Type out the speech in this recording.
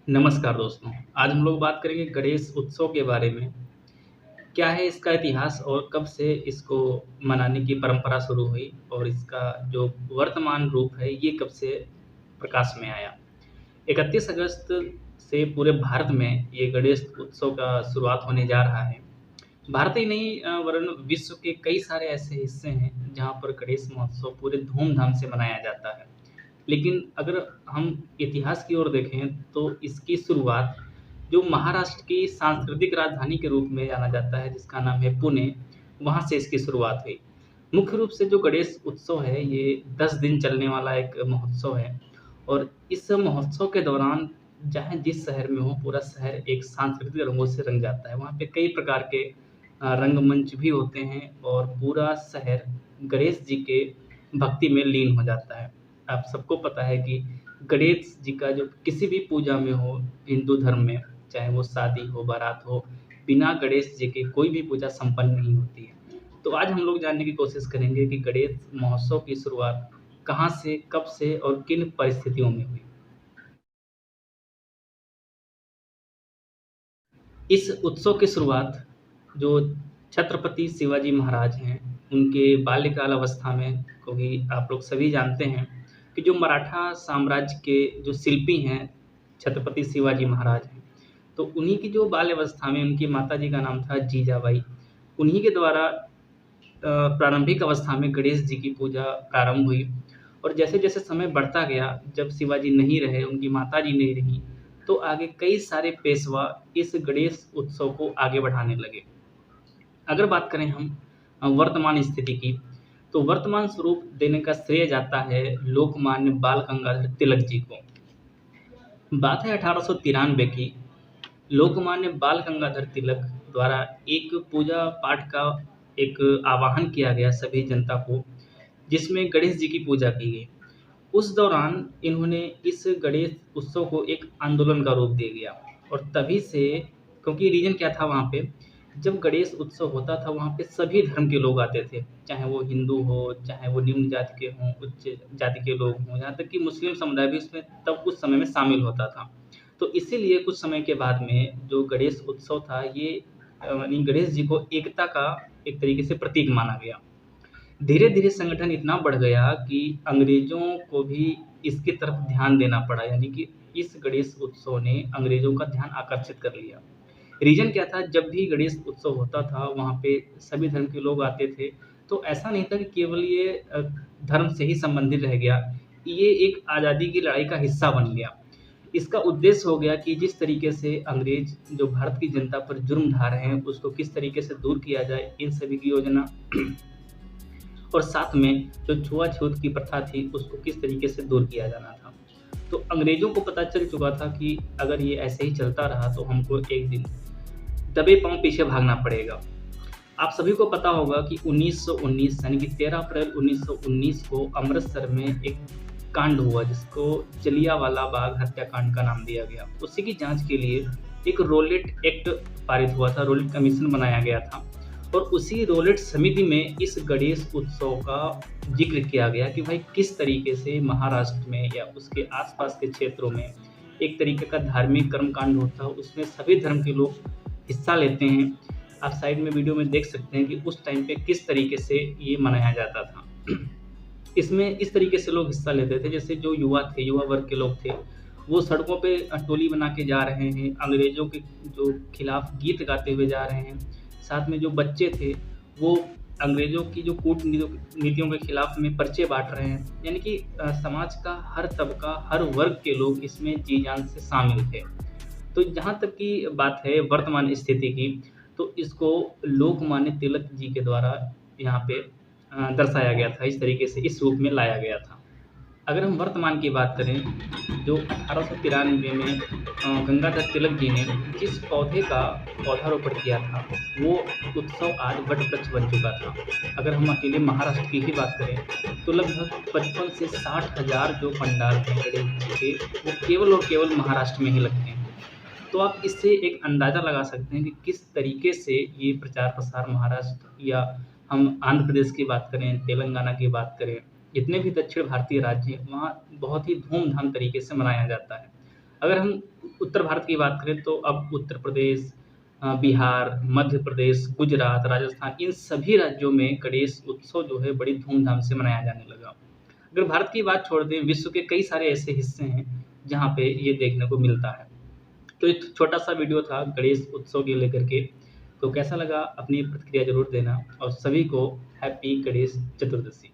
नमस्कार दोस्तों। आज हम लोग बात करेंगे गणेश उत्सव के बारे में। क्या है इसका इतिहास और कब से इसको मनाने की परंपरा शुरू हुई और इसका जो वर्तमान रूप है ये कब से प्रकाश में आया। 31 अगस्त से पूरे भारत में ये गणेश उत्सव का शुरुआत होने जा रहा है। भारत ही नहीं वरन विश्व के कई सारे ऐसे हिस्से हैं जहाँ पर गणेश महोत्सव पूरे धूमधाम से मनाया जाता है। लेकिन अगर हम इतिहास की ओर देखें तो इसकी शुरुआत जो महाराष्ट्र की सांस्कृतिक राजधानी के रूप में जाना जाता है जिसका नाम है पुणे, वहाँ से इसकी शुरुआत हुई। मुख्य रूप से जो गणेश उत्सव है ये 10 दिन चलने वाला एक महोत्सव है और इस महोत्सव के दौरान चाहे जिस शहर में हो पूरा शहर एक सांस्कृतिक रंगों से रंग जाता है। वहाँ पे कई प्रकार के रंगमंच भी होते हैं और पूरा शहर गणेश जी के भक्ति में लीन हो जाता है। आप सबको पता है कि गणेश जी का जो किसी भी पूजा में हो हिंदू धर्म में, चाहे वो शादी हो, बारात हो, बिना गणेश जी के कोई भी पूजा संपन्न नहीं होती है। तो आज हम लोग जानने की कोशिश करेंगे कि गणेश महोत्सव की शुरुआत कहाँ से, कब से और किन परिस्थितियों में हुई। इस उत्सव की शुरुआत जो छत्रपति शिवाजी महाराज हैं, उनके बाल्यकाल अवस्था में, क्योंकि आप लोग सभी जानते हैं कि जो मराठा साम्राज्य के जो शिल्पी हैं, छत्रपति शिवाजी महाराज हैं। तो उन्हीं की जो बाल्य अवस्था में उनकी माताजी का नाम था जीजाबाई। उन्हीं के द्वारा प्रारंभिक अवस्था में गणेश जी की पूजा प्रारंभ हुई और जैसे-जैसे समय बढ़ता गया, जब शिवाजी नहीं रहे, उनकी माताजी नहीं रहीं, तो आगे कई सारे पेशवा इस गणेश उत्सव को आगे बढ़ाने लगे। अगर बात करें हम वर्तमान स्थिति की, तो वर्तमान स्वरूप देने का श्रेय जाता है लोकमान्य बाल गंगाधर तिलक जी को। बात है 1893 की। लोकमान्य बाल गंगाधर तिलक द्वारा एक पूजा पाठ का एक आवाहन किया गया सभी जनता को, जिसमें गणेश जी की पूजा की गई। उस दौरान इन्होंने इस गणेश उत्सव को एक आंदोलन का रूप दे दिया और तभी से, क्योंकि रीज़न क्या था वहाँ पे, जब गणेश उत्सव होता था वहाँ पे सभी धर्म के लोग आते थे, चाहे वो हिंदू हो, चाहे वो निम्न जाति के हों, उच्च जाति के लोग हों, यहाँ तक कि मुस्लिम समुदाय भी उसमें तब उस समय में शामिल होता था। तो इसीलिए कुछ समय के बाद में जो गणेश उत्सव था ये यानी गणेश जी को एकता का एक तरीके से प्रतीक माना गया। धीरे-धीरे संगठन इतना बढ़ गया कि अंग्रेज़ों को भी इसकी तरफ ध्यान देना पड़ा, यानी कि इस गणेश उत्सव ने अंग्रेज़ों का ध्यान आकर्षित कर लिया। रीज़न क्या था, जब भी गणेश उत्सव होता था वहाँ पे सभी धर्म के लोग आते थे, तो ऐसा नहीं था कि केवल ये धर्म से ही संबंधित रह गया, ये एक आज़ादी की लड़ाई का हिस्सा बन गया। इसका उद्देश्य हो गया कि जिस तरीके से अंग्रेज़ जो भारत की जनता पर जुर्म ढा रहे हैं, उसको किस तरीके से दूर किया जाए, इन सभी की योजना और साथ में जो छुआ-छूत की प्रथा थी, उसको किस तरीके से दूर किया जाना था। तो अंग्रेज़ों को पता चल चुका था कि अगर ये ऐसे ही चलता रहा तो हमको एक दिन दबे पाँव पीछे भागना पड़ेगा। आप सभी को पता होगा कि 1919 यानी कि 13 अप्रैल 1919 को अमृतसर में एक कांड हुआ जिसको जलियांवाला बाग हत्याकांड का नाम दिया गया। उसी की जाँच के लिए एक रोलेट एक्ट पारित हुआ था, रोलेट कमीशन बनाया गया था और उसी रोलेट समिति में इस गणेश उत्सव का ज़िक्र किया गया कि भाई किस तरीके से महाराष्ट्र में या उसके आस-पास के क्षेत्रों में एक तरीके का धार्मिक कर्मकांड होता है, उसमें सभी धर्म के लोग हिस्सा लेते हैं। आप साइड में वीडियो में देख सकते हैं कि उस टाइम पे किस तरीके से ये मनाया जाता था। इसमें इस तरीके से लोग हिस्सा लेते थे, जैसे जो युवा थे, युवा वर्ग के लोग थे, वो सड़कों पे टोली बना के जा रहे हैं, अंग्रेज़ों के जो खिलाफ गीत गाते हुए जा रहे हैं। साथ में जो बच्चे थे, वो अंग्रेज़ों की जो नीतियों के खिलाफ में पर्चे बाँट रहे हैं। यानी कि समाज का हर तबका, हर वर्ग के लोग इसमें जी-जान से शामिल थे। तो जहाँ तक की बात है वर्तमान स्थिति की, तो इसको लोकमान्य तिलक जी के द्वारा यहाँ पे दर्शाया गया था, इस तरीके से इस रूप में लाया गया था। अगर हम वर्तमान की बात करें, जो 1893 में गंगाधर तिलक जी ने जिस पौधे का पौधारोपण किया था, वो उत्सव आज वटवृक्ष बन चुका था। अगर हम अकेले महाराष्ट्र की ही बात करें, तो लगभग 55 से 60 हज़ार जो पंडाल हैं गणेश जी के, वो केवल और केवल महाराष्ट्र में ही लगते हैं। तो आप इससे एक अंदाज़ा लगा सकते हैं कि किस तरीके से ये प्रचार-प्रसार महाराष्ट्र या हम आंध्र प्रदेश की बात करें, तेलंगाना की बात करें, जितने भी दक्षिण भारतीय राज्य हैं, वहाँ बहुत ही धूम-धाम तरीके से मनाया जाता है। अगर हम उत्तर भारत की बात करें तो अब उत्तर प्रदेश, बिहार, मध्य प्रदेश, गुजरात, राजस्थान, इन सभी राज्यों में गणेश उत्सव जो है बड़ी धूमधाम से मनाया जाने लगा। अगर भारत की बात छोड़ दें, विश्व के कई सारे ऐसे हिस्से हैं जहाँ पे ये देखने को मिलता है। तो एक छोटा-सा वीडियो था गणेश उत्सव को लेकर के, तो कैसा लगा अपनी प्रतिक्रिया ज़रूर देना और सभी को हैप्पी गणेश चतुर्दशी।